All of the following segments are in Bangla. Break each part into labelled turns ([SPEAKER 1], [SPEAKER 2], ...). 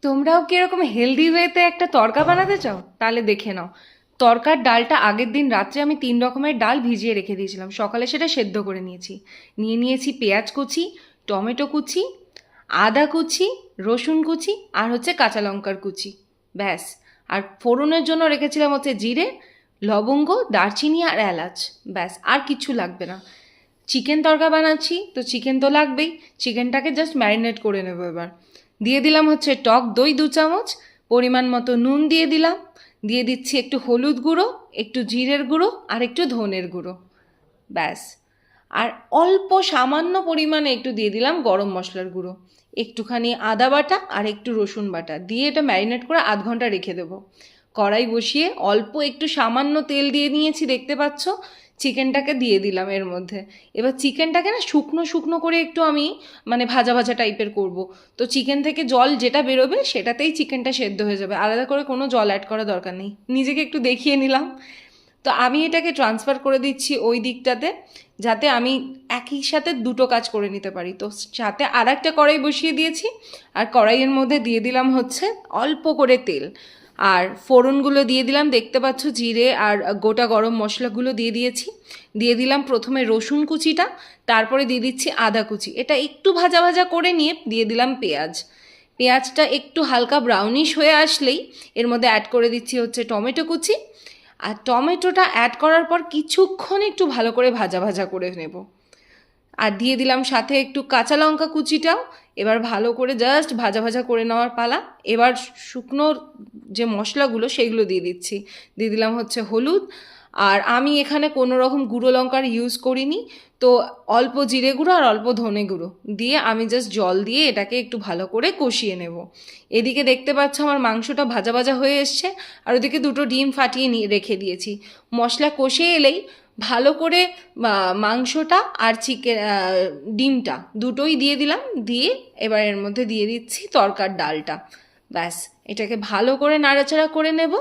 [SPEAKER 1] তোমরাও কি এরকম হেলদি ওয়েতে একটা তড়কা বানাতে চাও? তাহলে দেখে নাও। তড়কার ডালটা আগের দিন রাত্রে আমি 3 রকমের ডাল ভিজিয়ে রেখে দিয়েছিলাম, সকালে সেটা সেদ্ধ করে নিয়েছি। নিয়েছি পেঁয়াজ কুচি, টমেটো কুচি, আদা কুচি, রসুন কুচি, আর হচ্ছে কাঁচা লঙ্কার কুচি। ব্যাস। আর ফোড়নের জন্য রেখেছিলাম হচ্ছে জিরে, লবঙ্গ, দারচিনি আর এলাচ। ব্যাস, আর কিছু লাগবে না। চিকেন তড়কা বানাচ্ছি তো চিকেন তো লাগবেই। চিকেনটাকে জাস্ট ম্যারিনেট করে নেবো এবার। দিয়ে দিলাম হচ্ছে টক দই 2 চামচ, পরিমাণ মতো নুন দিয়ে দিলাম, দিয়ে দিচ্ছি একটু হলুদ গুঁড়ো, একটু জিরের গুঁড়ো আর একটু ধনের গুঁড়ো। ব্যাস। আর অল্প সামান্য পরিমাণে একটু দিয়ে দিলাম গরম মশলার গুঁড়ো, একটুখানি আদা বাটা আর একটু রসুন বাটা দিয়ে এটা ম্যারিনেট করে 1/2 ঘন্টা রেখে দেবো। কড়াই বসিয়ে অল্প একটু সামান্য তেল দিয়ে নিয়েছি, দেখতে পাচ্ছ। চিকেনটাকে দিয়ে দিলাম এর মধ্যে। এবার চিকেনটাকে না শুকনো শুকনো করে একটু আমি মানে ভাজা ভাজা টাইপের করব। তো চিকেন থেকে জল যেটা বেরোবে সেটাতেই চিকেনটা সেদ্ধ হয়ে যাবে, আলাদা করে কোনো জল অ্যাড করার দরকার নেই। নিজেকে একটু দেখিয়ে নিলাম। তো আমি এটাকে ট্রান্সফার করে দিচ্ছি ওই দিকটাতে, যাতে আমি একই সাথে দুটো কাজ করে নিতে পারি। তো সাথে আর একটা কড়াই বসিয়ে দিয়েছি, আর কড়াইয়ের মধ্যে দিয়ে দিলাম হচ্ছে অল্প করে তেল, আর ফোড়নগুলো দিয়ে দিলাম, দেখতে পাচ্ছ জিরে আর গোটা গরম মশলাগুলো দিয়ে দিয়েছি। দিয়ে দিলাম প্রথমে রসুন কুচিটা, তারপরে দিয়ে দিচ্ছি আদা কুচি। এটা একটু ভাজা ভাজা করে নিয়ে দিয়ে দিলাম পেঁয়াজ। পেঁয়াজটা একটু হালকা ব্রাউনিশ হয়ে আসলেই এর মধ্যে অ্যাড করে দিচ্ছি হচ্ছে টমেটো কুচি। আর টমেটোটা অ্যাড করার পর কিছুক্ষণ একটু ভালো করে ভাজা ভাজা করে নেব। আর দিয়ে দিলাম সাথে একটু কাঁচা লঙ্কা কুচিটাও। এবার ভালো করে জাস্ট ভাজা ভাজা করে নেওয়ার পালা। এবার শুকনো যে মশলাগুলো সেগুলো দিয়ে দিচ্ছি। দিয়ে দিলাম হচ্ছে হলুদ, আর আমি এখানে কোনো রকম গুঁড়ো লঙ্কার ইউজ করিনি, তো অল্প জিরে গুঁড়ো আর অল্প ধনে গুঁড়ো দিয়ে আমি জাস্ট জল দিয়ে এটাকে একটু ভালো করে কষিয়ে নেব। এদিকে দেখতে পাচ্ছ আমার মাংসটা ভাজা ভাজা হয়ে এসছে, আর ওদিকে 2টো ডিম ফাটিয়ে রেখে দিয়েছি। মশলা কষে এলেই ভালো করে মাংসটা আর চিকেন ডিমটা দুটোই দিয়ে দিলাম, দিয়ে এবার এর মধ্যে দিয়ে দিচ্ছি তড়কার ডালটা। ব্যাস, এটাকে ভালো করে নাড়াচাড়া করে নেব।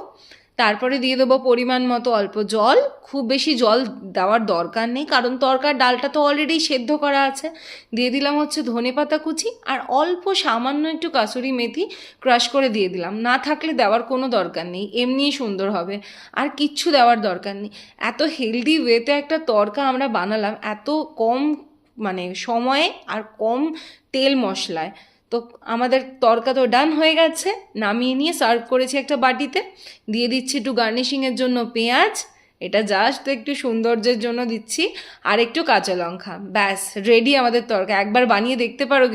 [SPEAKER 1] তারপরে দিয়ে দেবো পরিমাণ মতো অল্প জল। খুব বেশি জল দেওয়ার দরকার নেই, কারণ তড়কার ডালটা তো অলরেডি সেদ্ধ করা আছে। দিয়ে দিলাম হচ্ছে ধনেপাতা কুচি, আর অল্প সামান্য একটু কাসুরি মেথি ক্রাশ করে দিয়ে দিলাম। না থাকলে দেওয়ার কোনো দরকার নেই, এমনিই সুন্দর হবে। আর কিচ্ছু দেওয়ার দরকার নেই। এত হেলদি ওয়েতে একটা তড়কা আমরা বানালাম, এত কম মানে সময়ে আর কম তেল মশলায়। তো আমাদের তড়কা তো ডান হয়ে গেছে। নামিয়ে নিয়ে সার্ভ করেছি একটা বাটিতে। দিয়ে দিচ্ছি একটু গার্নিশিংয়ের জন্য পেঁয়াজ, এটা জাস্ট একটু সৌন্দর্যের জন্য দিচ্ছি, আর একটু কাঁচা লঙ্কা। ব্যাস রেডি আমাদের তড়কা। একবার বানিয়ে দেখতে পারো।